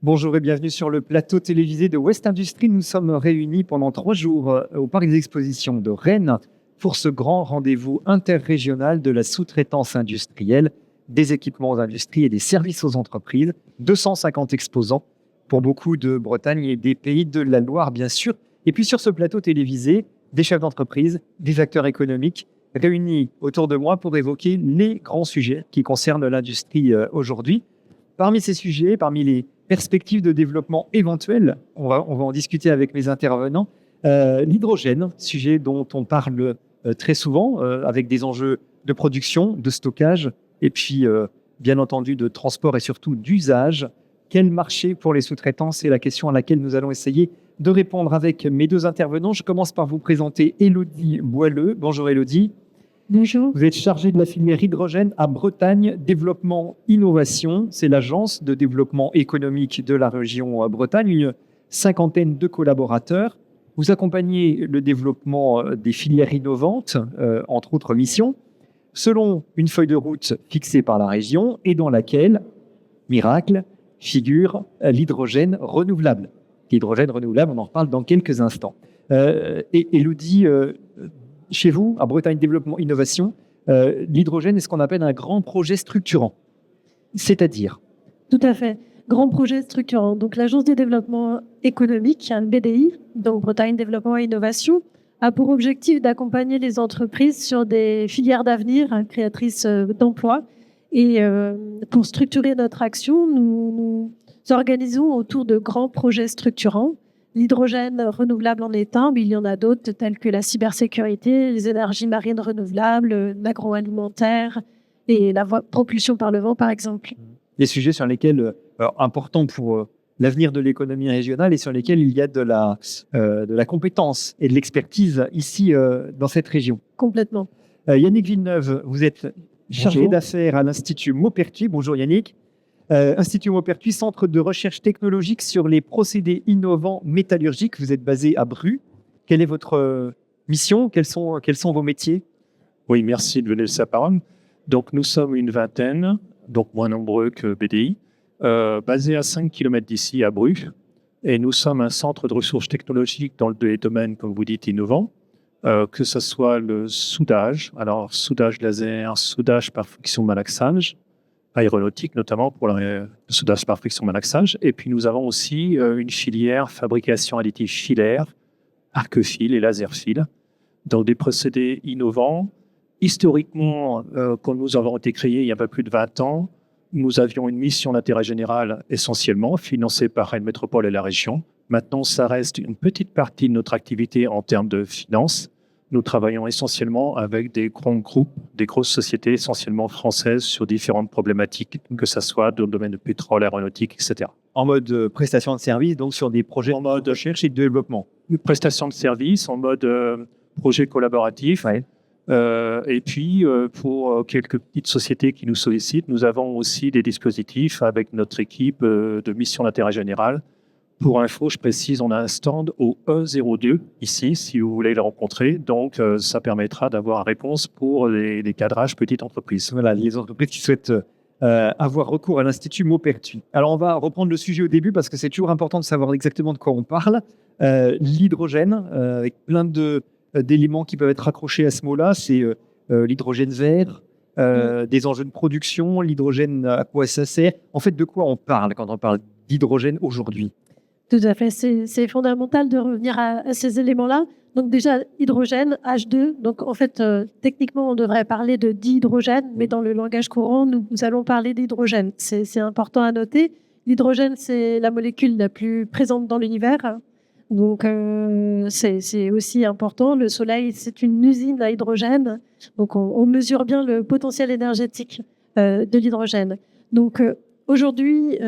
Bonjour et bienvenue sur le plateau télévisé de West Industries. Nous sommes réunis pendant 3 jours au parc des expositions de Rennes pour ce grand rendez-vous interrégional de la sous-traitance industrielle, des équipements d'industrie et des services aux entreprises. 250 exposants pour beaucoup de Bretagne et des pays de la Loire, bien sûr. Et puis sur ce plateau télévisé, des chefs d'entreprise, des acteurs économiques réunis autour de moi pour évoquer les grands sujets qui concernent l'industrie aujourd'hui. Parmi ces sujets, parmi les perspectives de développement éventuelles, on va en discuter avec mes intervenants. L'hydrogène, sujet dont on parle très souvent, avec des enjeux de production, de stockage, et puis bien entendu de transport et surtout d'usage. Quel marché pour les sous-traitants? C'est la question à laquelle nous allons essayer de répondre avec mes deux intervenants. Je commence par vous présenter Élodie Boilleux. Bonjour Élodie. Bonjour. Vous êtes chargée de la filière hydrogène à Bretagne Développement Innovation. C'est l'agence de développement économique de la région Bretagne, une 50aine de collaborateurs. Vous accompagnez le développement des filières innovantes, entre autres missions, selon une feuille de route fixée par la région et dans laquelle, miracle, figure l'hydrogène renouvelable. L'hydrogène renouvelable, on en reparle dans quelques instants. Et Élodie, chez vous, à Bretagne Développement Innovation, l'hydrogène est ce qu'on appelle un grand projet structurant. C'est-à-dire? Tout à fait. Grand projet structurant. Donc, l'Agence de développement économique, le BDI, donc Bretagne Développement et Innovation, a pour objectif d'accompagner les entreprises sur des filières d'avenir créatrices d'emplois. Et pour structurer notre action, nous organisons autour de grands projets structurants. L'hydrogène renouvelable en est un, mais il y en a d'autres tels que la cybersécurité, les énergies marines renouvelables, l'agroalimentaire et la propulsion par le vent, par exemple. Des sujets sur lesquels, importants pour l'avenir de l'économie régionale et sur lesquels il y a de la compétence et de l'expertise ici dans cette région. Complètement. Yannick Villeneuve, vous êtes chargé d'affaires à l'Institut Maupertuis. Bonjour Yannick. Institut Maupertuis, centre de recherche technologique sur les procédés innovants métallurgiques. Vous êtes basé à Bru. Quelle est votre mission? Quels sont vos métiers? Oui, merci de me laisser la parole. Donc, nous sommes une vingtaine, donc moins nombreux que BDI, basés à 5 km d'ici, à Bru. Et nous sommes un centre de ressources technologiques dans les domaines, comme vous dites, innovants, que ce soit le soudage, alors soudage laser, soudage par friction malaxage, aéronautique, notamment pour le soudage par friction malaxage. Et puis, nous avons aussi une filière fabrication additive filaire, arc-fil et laser-fil. Donc, des procédés innovants. Historiquement, quand nous avons été créés il y a un peu plus de 20 ans, nous avions une mission d'intérêt général essentiellement financée par Rennes Métropole et la région. Maintenant, ça reste une petite partie de notre activité en termes de finances. Nous travaillons essentiellement avec des grands groupes, des grosses sociétés essentiellement françaises sur différentes problématiques, que ce soit dans le domaine de pétrole, aéronautique, etc. En mode prestation de service, donc sur des projets en mode recherche et de développement. Prestation de service, en mode projet collaboratif. Ouais. Et puis, pour quelques petites sociétés qui nous sollicitent, nous avons aussi des dispositifs avec notre équipe de mission d'intérêt général. Pour info, je précise, on a un stand au E02 ici, si vous voulez le rencontrer. Donc, ça permettra d'avoir une réponse pour les cadrages petites entreprises. Voilà, les entreprises qui souhaitent avoir recours à l'Institut Maupertuis. Alors, on va reprendre le sujet au début parce que c'est toujours important de savoir exactement de quoi on parle. L'hydrogène, avec plein d'éléments qui peuvent être raccrochés à ce mot-là, c'est l'hydrogène vert, des enjeux de production, l'hydrogène, à quoi ça sert? En fait, de quoi on parle quand on parle d'hydrogène aujourd'hui? Tout à fait. C'est fondamental de revenir à ces éléments-là. Donc déjà, hydrogène, H2. Donc en fait, techniquement, on devrait parler de dihydrogène, mais dans le langage courant, nous allons parler d'hydrogène. C'est important à noter. L'hydrogène, c'est la molécule la plus présente dans l'univers. Donc c'est aussi important. Le Soleil, c'est une usine à hydrogène. Donc on mesure bien le potentiel énergétique de l'hydrogène. Donc aujourd'hui,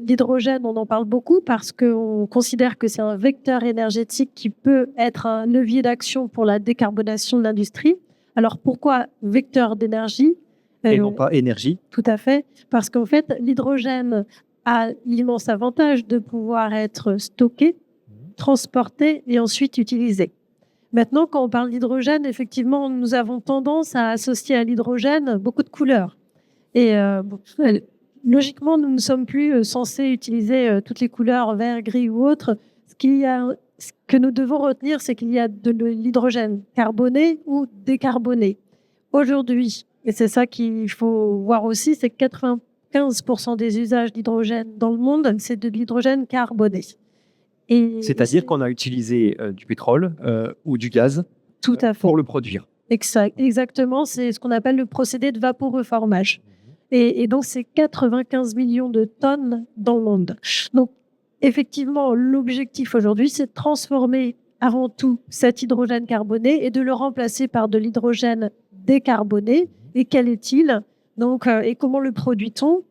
l'hydrogène, on en parle beaucoup parce qu'on considère que c'est un vecteur énergétique qui peut être un levier d'action pour la décarbonation de l'industrie. Alors, pourquoi vecteur d'énergie? Et non pas énergie. Tout à fait, parce qu'en fait, l'hydrogène a l'immense avantage de pouvoir être stocké, transporté et ensuite utilisé. Maintenant, quand on parle d'hydrogène, effectivement, nous avons tendance à associer à l'hydrogène beaucoup de couleurs. Et logiquement, nous ne sommes plus censés utiliser toutes les couleurs vert, gris ou autres. Ce que nous devons retenir, c'est qu'il y a de l'hydrogène carboné ou décarboné. Aujourd'hui, et c'est ça qu'il faut voir aussi, c'est que 95% des usages d'hydrogène dans le monde, c'est de l'hydrogène carboné. C'est-à-dire qu'on a utilisé du pétrole ou du gaz tout à fait. Pour le produire. Exactement, c'est ce qu'on appelle le procédé de vaporeformage. Et donc, c'est 95 millions de tonnes dans le monde. Donc, effectivement, l'objectif aujourd'hui, c'est de transformer avant tout cet hydrogène carboné et de le remplacer par de l'hydrogène décarboné. Et quel est-il ? Donc, et comment le produit-on ?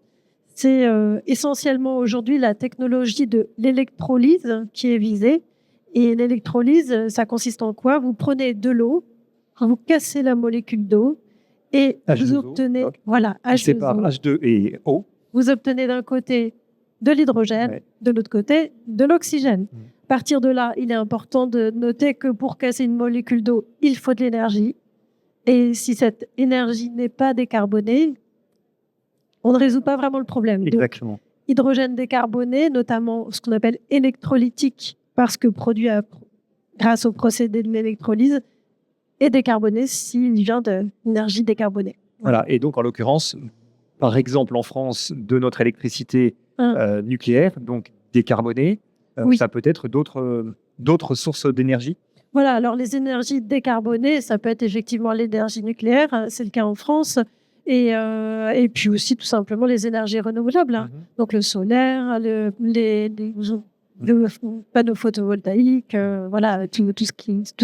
C'est essentiellement aujourd'hui la technologie de l'électrolyse qui est visée. Et l'électrolyse, ça consiste en quoi ? Vous prenez de l'eau, vous cassez la molécule d'eau et vous obtenez H2O. C'est par H2 et O. Vous obtenez d'un côté de l'hydrogène, de l'autre côté de l'oxygène. À partir de là, il est important de noter que pour casser une molécule d'eau, il faut de l'énergie. Et si cette énergie n'est pas décarbonée, on ne résout pas vraiment le problème. Exactement. Donc, hydrogène décarboné, notamment ce qu'on appelle électrolytique, parce que produit grâce au procédé de l'électrolyse, est décarboné s'il vient d'énergie décarbonée. Voilà, et donc en l'occurrence, par exemple en France, de notre électricité nucléaire, donc décarbonée, ça peut être d'autres sources d'énergie. Voilà, alors les énergies décarbonées, ça peut être effectivement l'énergie nucléaire, c'est le cas en France, et puis aussi tout simplement les énergies renouvelables, donc le solaire, les panneaux photovoltaïques, voilà, tout ce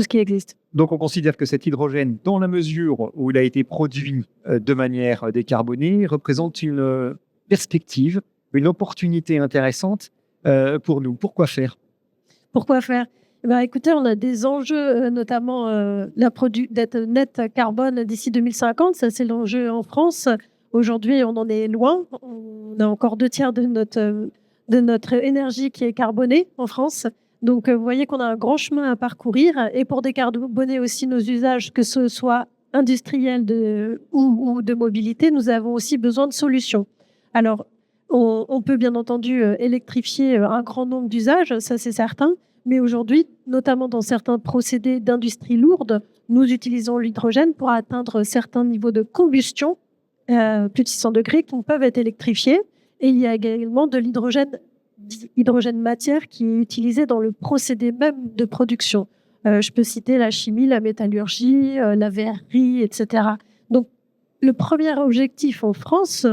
qui existe. Donc on considère que cet hydrogène, dans la mesure où il a été produit de manière décarbonée, représente une perspective, une opportunité intéressante pour nous. Pourquoi faire ? Écoutez, on a des enjeux, notamment d'être net carbone d'ici 2050. Ça, c'est l'enjeu en France. Aujourd'hui, on en est loin. On a encore 2/3 de notre énergie qui est carbonée en France. Donc, vous voyez qu'on a un grand chemin à parcourir. Et pour décarboner aussi nos usages, que ce soit industriels ou de mobilité, nous avons aussi besoin de solutions. Alors, on peut bien entendu électrifier un grand nombre d'usages, ça c'est certain. Mais aujourd'hui, notamment dans certains procédés d'industrie lourde, nous utilisons l'hydrogène pour atteindre certains niveaux de combustion, plus de 600 degrés, qui peuvent être électrifiés. Et il y a également de l'hydrogène matière qui est utilisé dans le procédé même de production. Je peux citer la chimie, la métallurgie, la verrerie, etc. Donc, le premier objectif en France,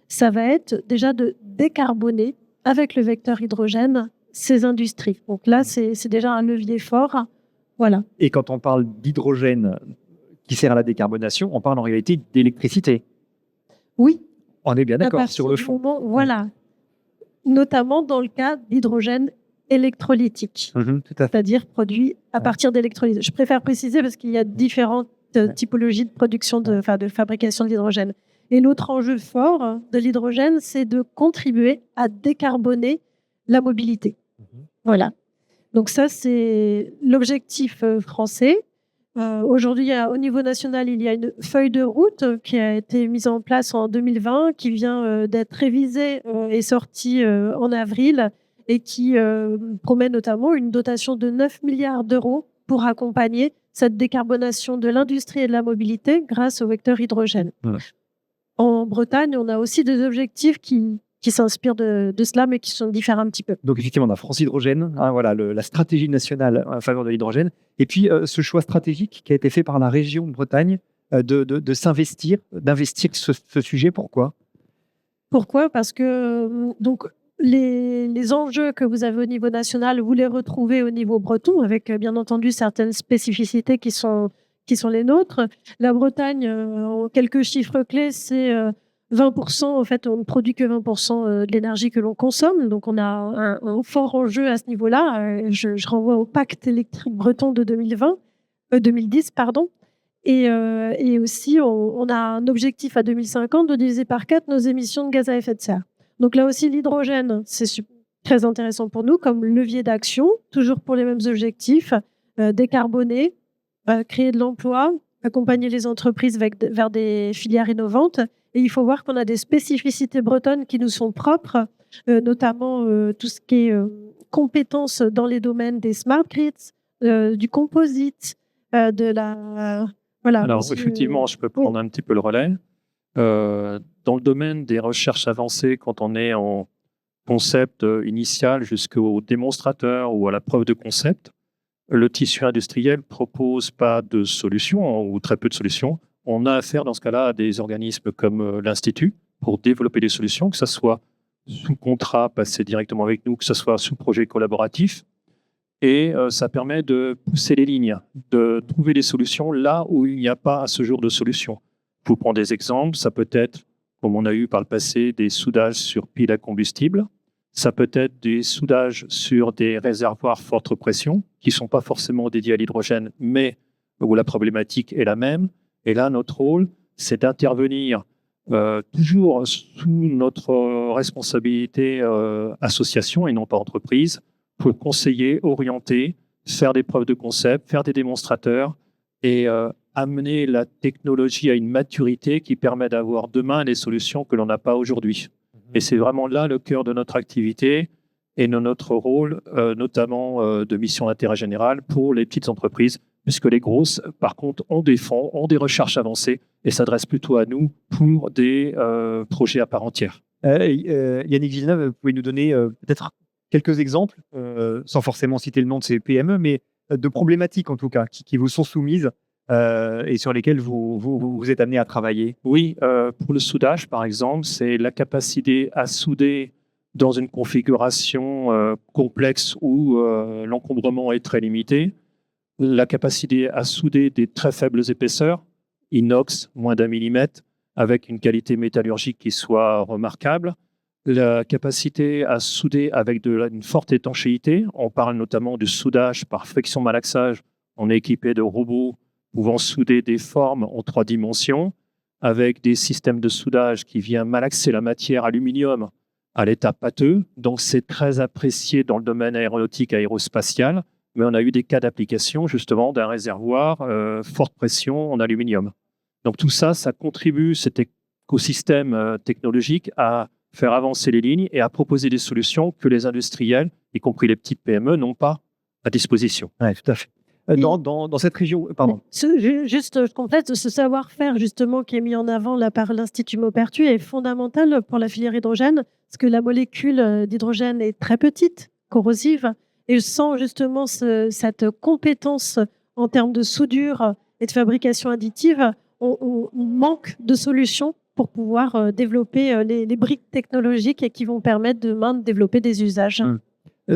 ça va être déjà de décarboner avec le vecteur hydrogène ces industries. Donc là, c'est déjà un levier fort. Voilà. Et quand on parle d'hydrogène qui sert à la décarbonation, on parle en réalité d'électricité. Oui. On est bien d'accord sur le fond. Voilà. Notamment dans le cas d'hydrogène électrolytique, tout à fait. C'est-à-dire produit à partir d'électrolyse. Je préfère préciser parce qu'il y a différentes typologies de production, de fabrication de l'hydrogène. Et l'autre enjeu fort de l'hydrogène, c'est de contribuer à décarboner la mobilité. Voilà. Donc ça, c'est l'objectif français. Aujourd'hui, au niveau national, il y a une feuille de route qui a été mise en place en 2020, qui vient d'être révisée et sortie en avril, et qui promet notamment une dotation de 9 milliards d'euros pour accompagner cette décarbonation de l'industrie et de la mobilité grâce au vecteur hydrogène. Voilà. En Bretagne, on a aussi des objectifs qui s'inspirent de cela, mais qui sont différents un petit peu. Donc effectivement, on a France Hydrogène, voilà, la stratégie nationale en faveur de l'hydrogène, et puis ce choix stratégique qui a été fait par la région de Bretagne d'investir ce sujet. Pourquoi ? Parce que donc, les enjeux que vous avez au niveau national, vous les retrouvez au niveau breton, avec bien entendu certaines spécificités qui sont les nôtres. La Bretagne, en quelques chiffres clés, c'est 20%, en fait, on ne produit que 20% de l'énergie que l'on consomme. Donc, on a un fort enjeu à ce niveau-là. Je renvoie au pacte électrique breton de 2010. Et aussi, on a un objectif à 2050 de diviser par 4 nos émissions de gaz à effet de serre. Donc là aussi, l'hydrogène, c'est très intéressant pour nous comme levier d'action, toujours pour les mêmes objectifs, décarboner, créer de l'emploi, accompagner les entreprises vers des filières innovantes Et il faut voir qu'on a des spécificités bretonnes qui nous sont propres, notamment tout ce qui est compétences dans les domaines des smart grids, du composite, de la... Voilà. Alors, aussi, effectivement, je peux prendre un petit peu le relais. Dans le domaine des recherches avancées, quand on est en concept initial jusqu'au démonstrateur ou à la preuve de concept, le tissu industriel propose pas de solution ou très peu de solutions. On a affaire dans ce cas-là à des organismes comme l'Institut pour développer des solutions, que ce soit sous contrat passé directement avec nous, que ce soit sous projet collaboratif. Et ça permet de pousser les lignes, de trouver des solutions là où il n'y a pas à ce jour de solution. Je vous prends des exemples. Ça peut être, comme on a eu par le passé, des soudages sur piles à combustible. Ça peut être des soudages sur des réservoirs forte pression qui ne sont pas forcément dédiés à l'hydrogène, mais où la problématique est la même. Et là, notre rôle, c'est d'intervenir toujours sous notre responsabilité association et non pas entreprise, pour conseiller, orienter, faire des preuves de concept, faire des démonstrateurs et amener la technologie à une maturité qui permet d'avoir demain des solutions que l'on n'a pas aujourd'hui. Et c'est vraiment là le cœur de notre activité et de notre rôle, notamment de mission d'intérêt général pour les petites entreprises, puisque les grosses, par contre, ont des fonds, ont des recherches avancées et s'adressent plutôt à nous pour des projets à part entière. Yannick Villeneuve, vous pouvez nous donner peut-être quelques exemples, sans forcément citer le nom de ces PME, mais de problématiques en tout cas, qui vous sont soumises et sur lesquelles vous êtes amené à travailler? Oui, pour le soudage, par exemple, c'est la capacité à souder dans une configuration complexe où l'encombrement est très limité, la capacité à souder des très faibles épaisseurs, inox, moins d'1 millimètre, avec une qualité métallurgique qui soit remarquable, la capacité à souder avec une forte étanchéité. On parle notamment du soudage par friction-malaxage. On est équipé de robots pouvant souder des formes en 3 dimensions, avec des systèmes de soudage qui viennent malaxer la matière aluminium à l'état pâteux. Donc, c'est très apprécié dans le domaine aéronautique aérospatial, mais on a eu des cas d'application justement d'un réservoir forte pression en aluminium. Donc, tout ça, ça contribue, cet écosystème technologique, à faire avancer les lignes et à proposer des solutions que les industriels, y compris les petites PME, n'ont pas à disposition. Oui, tout à fait. Dans cette région, pardon. Juste, je complète, ce savoir-faire justement qui est mis en avant là, par l'Institut Maupertuis est fondamental pour la filière hydrogène, parce que la molécule d'hydrogène est très petite, corrosive, et sans justement cette compétence en termes de soudure et de fabrication additive, on manque de solutions pour pouvoir développer les briques technologiques qui vont permettre demain de développer des usages.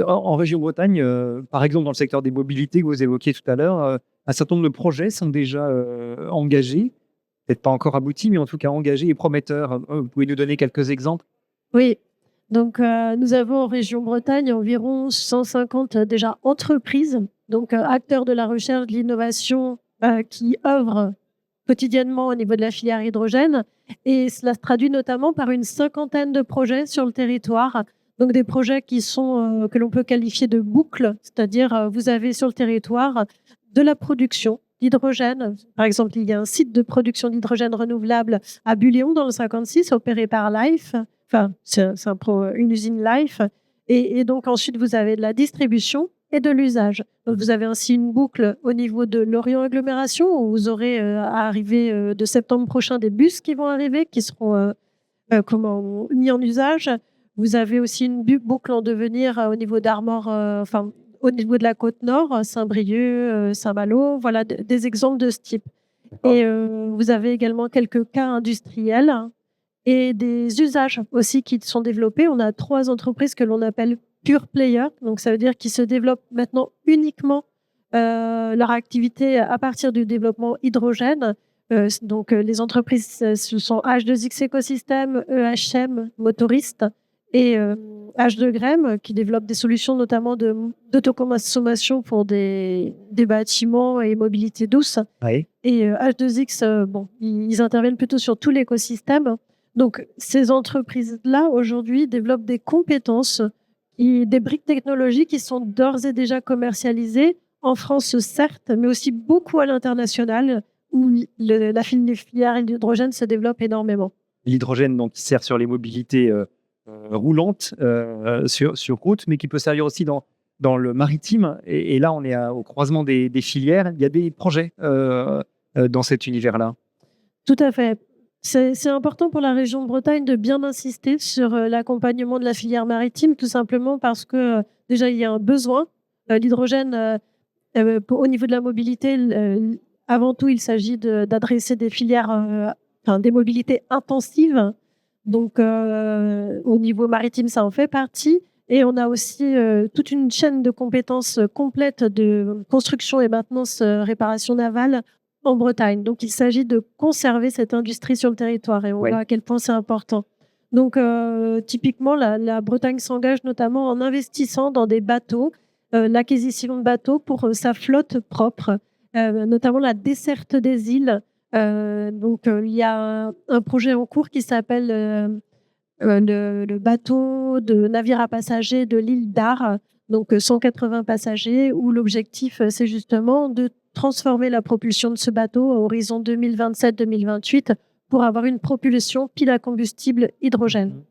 En région Bretagne, par exemple dans le secteur des mobilités que vous évoquiez tout à l'heure, un certain nombre de projets sont déjà engagés, peut-être pas encore aboutis, mais en tout cas engagés et prometteurs. Vous pouvez nous donner quelques exemples? Oui, donc nous avons en région Bretagne environ 150 déjà entreprises, donc acteurs de la recherche, de l'innovation qui œuvrent quotidiennement au niveau de la filière hydrogène, et cela se traduit notamment par une 50aine de projets sur le territoire. Donc des projets qui sont que l'on peut qualifier de boucles, c'est-à-dire vous avez sur le territoire de la production d'hydrogène. Par exemple, il y a un site de production d'hydrogène renouvelable à Bulléon dans le 56, opéré par Life. Enfin, c'est une usine Life. Et donc ensuite, vous avez de la distribution et de l'usage. Donc vous avez ainsi une boucle au niveau de Lorient Agglomération, où vous aurez à arriver de septembre prochain des bus qui vont arriver, qui seront mis en usage. Vous avez aussi une boucle en devenir au niveau d'Armor, au niveau de la côte nord, Saint-Brieuc, Saint-Malo, voilà des exemples de ce type. Et vous avez également quelques cas industriels et des usages aussi qui sont développés. On a 3 entreprises que l'on appelle pure player, donc ça veut dire qu'ils se développent maintenant uniquement leur activité à partir du développement hydrogène. Donc les entreprises, ce sont H2X Écosystème, EHM, Motoriste, et H2Grem qui développe des solutions notamment d'autoconsommation pour des bâtiments et mobilité douce. Oui. Et H2X, ils interviennent plutôt sur tout l'écosystème. Donc ces entreprises-là aujourd'hui développent des compétences, des briques technologiques qui sont d'ores et déjà commercialisées en France certes, mais aussi beaucoup à l'international où la filière d'hydrogène se développe énormément. l'hydrogène donc, qui sert sur les mobilités roulantes sur route, mais qui peut servir aussi dans le maritime. Et là, on est au croisement des filières. Il y a des projets dans cet univers-là. Tout à fait. C'est important pour la région de Bretagne de bien insister sur l'accompagnement de la filière maritime, tout simplement parce que déjà, il y a un besoin. L'hydrogène, au niveau de la mobilité, avant tout, il s'agit d'adresser des filières, des mobilités intensives. Donc, au niveau maritime, ça en fait partie. Et on a aussi toute une chaîne de compétences complète de construction et maintenance, réparation navale en Bretagne. Donc, il s'agit de conserver cette industrie sur le territoire et on voit à quel point c'est important. Donc, typiquement, la Bretagne s'engage notamment en investissant dans des bateaux, l'acquisition de bateaux pour sa flotte propre, notamment la desserte des îles. Il y a un projet en cours qui s'appelle le bateau de navire à passagers de l'île d'Ar, donc 180 passagers, où l'objectif, c'est justement de transformer la propulsion de ce bateau à horizon 2027-2028 pour avoir une propulsion pile à combustible hydrogène.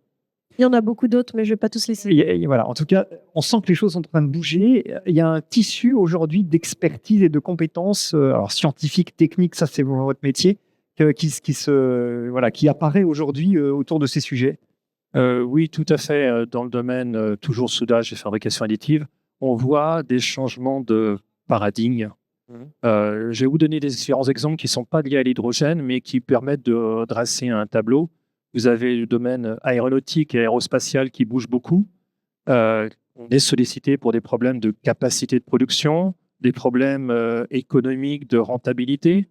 Il y en a beaucoup d'autres, mais je ne vais pas tous les citer. Voilà. En tout cas, on sent que les choses sont en train de bouger. Il y a un tissu aujourd'hui d'expertise et de compétences scientifiques, techniques, ça c'est votre métier, qui apparaît aujourd'hui autour de ces sujets. Oui, tout à fait. Dans le domaine toujours soudage et fabrication additive, on voit des changements de paradigme. Je vais vous donner des différents exemples qui ne sont pas liés à l'hydrogène, mais qui permettent de dresser un tableau. Vous avez le domaine aéronautique et aérospatial qui bouge beaucoup. On est sollicité pour des problèmes de capacité de production, des problèmes économiques de rentabilité,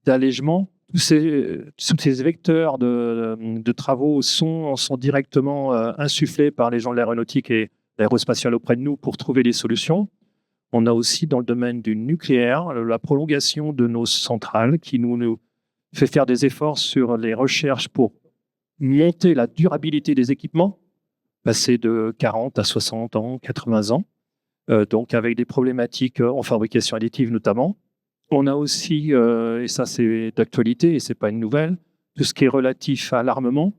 d'allègement. Tous ces vecteurs de travaux sont directement insufflés par les gens de l'aéronautique et l'aérospatial auprès de nous pour trouver des solutions. On a aussi dans le domaine du nucléaire la prolongation de nos centrales qui nous fait faire des efforts sur les recherches pour monter la durabilité des équipements, passer de 40 à 60 ans, 80 ans, donc avec des problématiques en fabrication additive notamment. On a aussi, et ça c'est d'actualité et ce n'est pas une nouvelle, tout ce qui est relatif à l'armement,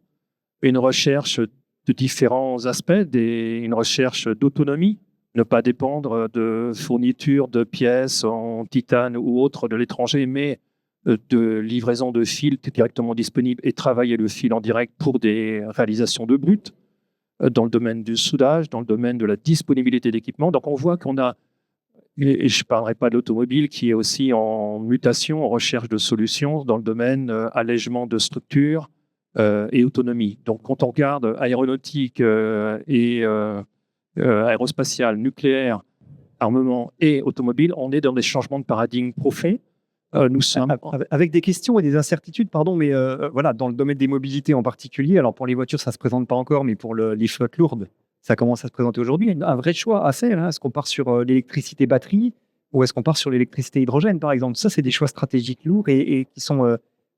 une recherche de différents aspects, une recherche d'autonomie, ne pas dépendre de fournitures de pièces en titane ou autres de l'étranger, mais de livraison de fils directement disponibles et travailler le fil en direct pour des réalisations de brut, dans le domaine du soudage, dans le domaine de la disponibilité d'équipements. Donc on voit qu'on a, et je ne parlerai pas de l'automobile qui est aussi en mutation, en recherche de solutions dans le domaine allègement de structures et autonomie. Donc quand on regarde aéronautique et aérospatial, nucléaire, armement et automobile, on est dans des changements de paradigme profonds. Nous sommes avec des questions et des incertitudes, mais dans le domaine des mobilités en particulier. Alors pour les voitures, ça ne se présente pas encore, mais pour les flottes lourdes, ça commence à se présenter aujourd'hui. Il y a un vrai choix à faire. Est-ce qu'on part sur l'électricité batterie ou est-ce qu'on part sur l'électricité hydrogène, par exemple? Ça, c'est des choix stratégiques lourds et qui sont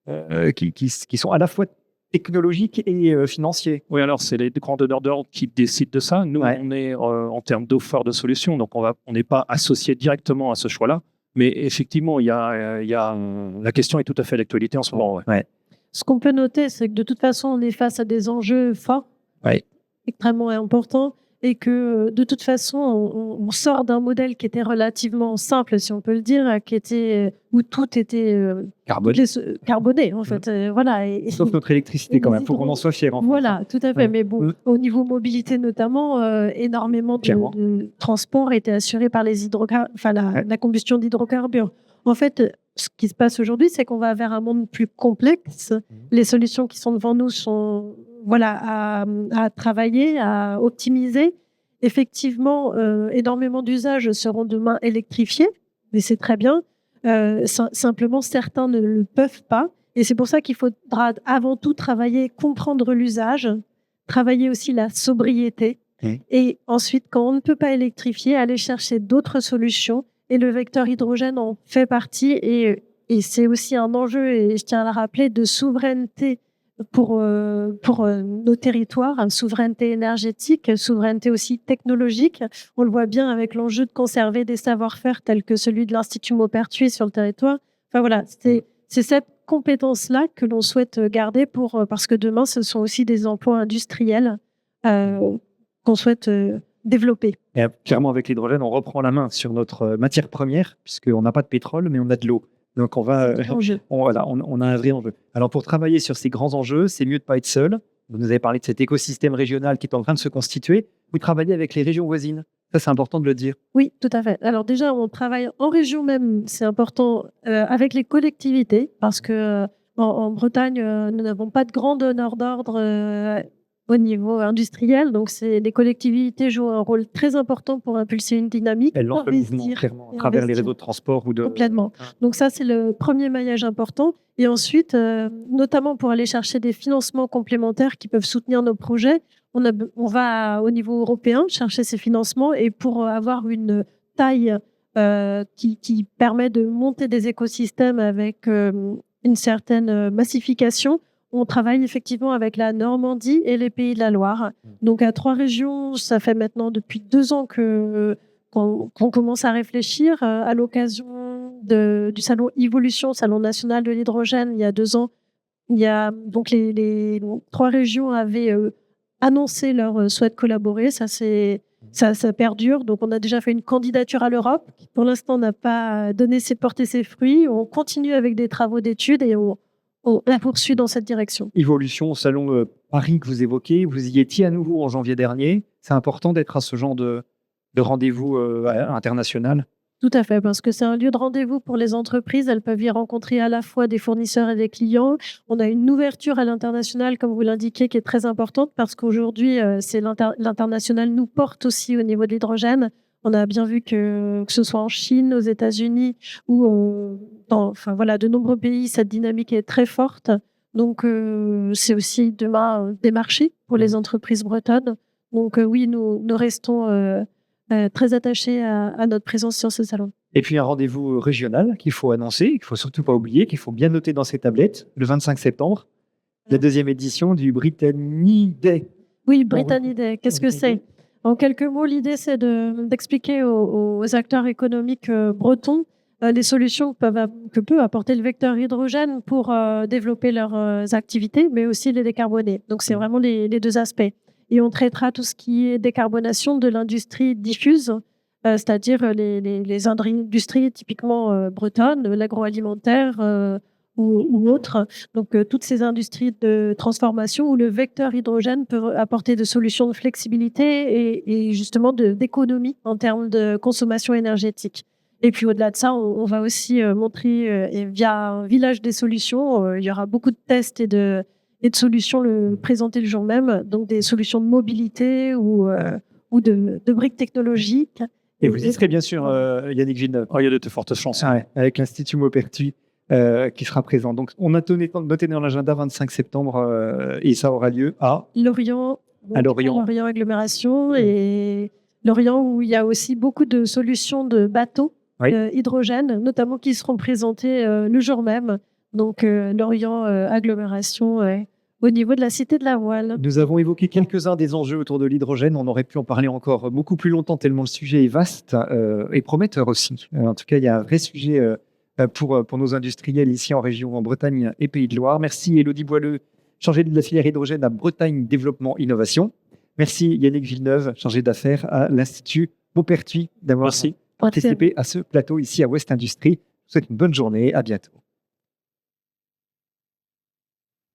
à la fois technologiques et financiers. Oui, alors c'est les grands donneurs d'ordre qui décident de ça. Nous, on est en termes d'offre de solutions, donc on n'est pas associé directement à ce choix-là. Mais effectivement, la question est tout à fait d'actualité en ce moment. Ouais. Ce qu'on peut noter, c'est que de toute façon, on est face à des enjeux forts, extrêmement importants, et que de toute façon, on sort d'un modèle qui était relativement simple, si on peut le dire, où tout était carboné, en fait. Voilà. Sauf notre électricité, quand même. Il faut qu'on en soit fiers. Voilà, tout à fait. Mais bon, au niveau mobilité notamment, énormément de transports étaient assurés par la combustion d'hydrocarbures. En fait, ce qui se passe aujourd'hui, c'est qu'on va vers un monde plus complexe. Les solutions qui sont devant nous sont à travailler, à optimiser. Effectivement, énormément d'usages seront demain électrifiés, mais c'est très bien. Simplement, certains ne le peuvent pas. Et c'est pour ça qu'il faudra avant tout travailler, comprendre l'usage, travailler aussi la sobriété. Et ensuite, quand on ne peut pas électrifier, aller chercher d'autres solutions. Et le vecteur hydrogène en fait partie. Et c'est aussi un enjeu, et je tiens à le rappeler, de souveraineté pour nos territoires, souveraineté énergétique, souveraineté aussi technologique. On le voit bien avec l'enjeu de conserver des savoir-faire tels que celui de l'Institut Maupertuis sur le territoire. Enfin voilà, c'est cette compétences-là que l'on souhaite garder parce que demain, ce sont aussi des emplois industriels qu'on souhaite développer. Et clairement, avec l'hydrogène, on reprend la main sur notre matière première, puisqu'on n'a pas de pétrole, mais on a de l'eau. Donc, on a un vrai enjeu. Alors, pour travailler sur ces grands enjeux, c'est mieux de ne pas être seul. Vous nous avez parlé de cet écosystème régional qui est en train de se constituer. Vous travaillez avec les régions voisines. Ça, c'est important de le dire. Oui, tout à fait. Alors déjà, on travaille en région même, c'est important, avec les collectivités, parce que en Bretagne, nous n'avons pas de grand donneur d'ordre au niveau industriel. Donc, les collectivités jouent un rôle très important pour impulser une dynamique. Elles lancent le mouvement, clairement, à travers les réseaux de transport. Complètement. Donc ça, c'est le premier maillage important. Et ensuite, notamment pour aller chercher des financements complémentaires qui peuvent soutenir nos projets, on va au niveau européen chercher ces financements. Et pour avoir une taille qui permet de monter des écosystèmes avec une certaine massification, on travaille effectivement avec la Normandie et les Pays de la Loire. Donc, à 3 régions, ça fait maintenant depuis 2 ans qu'on commence à réfléchir. À l'occasion du salon Evolution, salon national de l'hydrogène, il y a 2 ans, donc les 3 régions avaient annoncé leur souhait de collaborer. Ça perdure. Donc, on a déjà fait une candidature à l'Europe qui, pour l'instant, n'a pas porté ses fruits. On continue avec des travaux d'études et on la poursuit dans cette direction. Evolution au salon Paris que vous évoquez, vous y étiez à nouveau en janvier dernier. C'est important d'être à ce genre de rendez-vous international. Tout à fait, parce que c'est un lieu de rendez-vous pour les entreprises. Elles peuvent y rencontrer à la fois des fournisseurs et des clients. On a une ouverture à l'international, comme vous l'indiquez, qui est très importante parce qu'aujourd'hui, l'international nous porte aussi au niveau de l'hydrogène. On a bien vu que ce soit en Chine, aux États-Unis ou de nombreux pays, cette dynamique est très forte. Donc, c'est aussi demain des marchés pour les entreprises bretonnes. Donc, oui, nous restons très attachés à notre présence sur ce salon. Et puis, un rendez-vous régional qu'il faut annoncer, qu'il ne faut surtout pas oublier, qu'il faut bien noter dans ses tablettes, le 25 septembre, la 2e édition du Brittany Day. Oui, Brittany Day, qu'est-ce que c'est ? En quelques mots, l'idée, c'est d'expliquer aux acteurs économiques bretons les solutions que peut apporter le vecteur hydrogène pour développer leurs activités, mais aussi les décarboner. Donc, c'est vraiment les 2 aspects. Et on traitera tout ce qui est décarbonation de l'industrie diffuse, c'est-à-dire les industries typiquement bretonnes, l'agroalimentaire ou autres. Donc, toutes ces industries de transformation où le vecteur hydrogène peut apporter des solutions de flexibilité et justement d'économie en termes de consommation énergétique. Et puis, au-delà de ça, on va aussi montrer, via un village des solutions, il y aura beaucoup de tests et de solutions présentées le jour même, donc des solutions de mobilité ou de briques technologiques. Et vous y serez bien sûr, Yannick Villeneuve. Il y a de fortes chances. Avec l'Institut Maupertuis qui sera présent. Donc, on a noté dans l'agenda 25 septembre et ça aura lieu à Lorient. À Lorient. Lorient Agglomération et Lorient où il y a aussi beaucoup de solutions de bateaux hydrogène, notamment qui seront présentées le jour même. Donc, Lorient Agglomération au niveau de la Cité de la Voile. Nous avons évoqué quelques-uns des enjeux autour de l'hydrogène. On aurait pu en parler encore beaucoup plus longtemps tellement le sujet est vaste et prometteur aussi. En tout cas, il y a un vrai sujet pour nos industriels ici en région, en Bretagne et Pays de Loire. Merci Élodie Boileux, chargée de la filière hydrogène à Bretagne Développement Innovation. Merci Yannick Villeneuve, chargé d'affaires à l'Institut Maupertuis d'avoir participé à ce plateau ici à West Industrie. Je vous souhaite une bonne journée. À bientôt.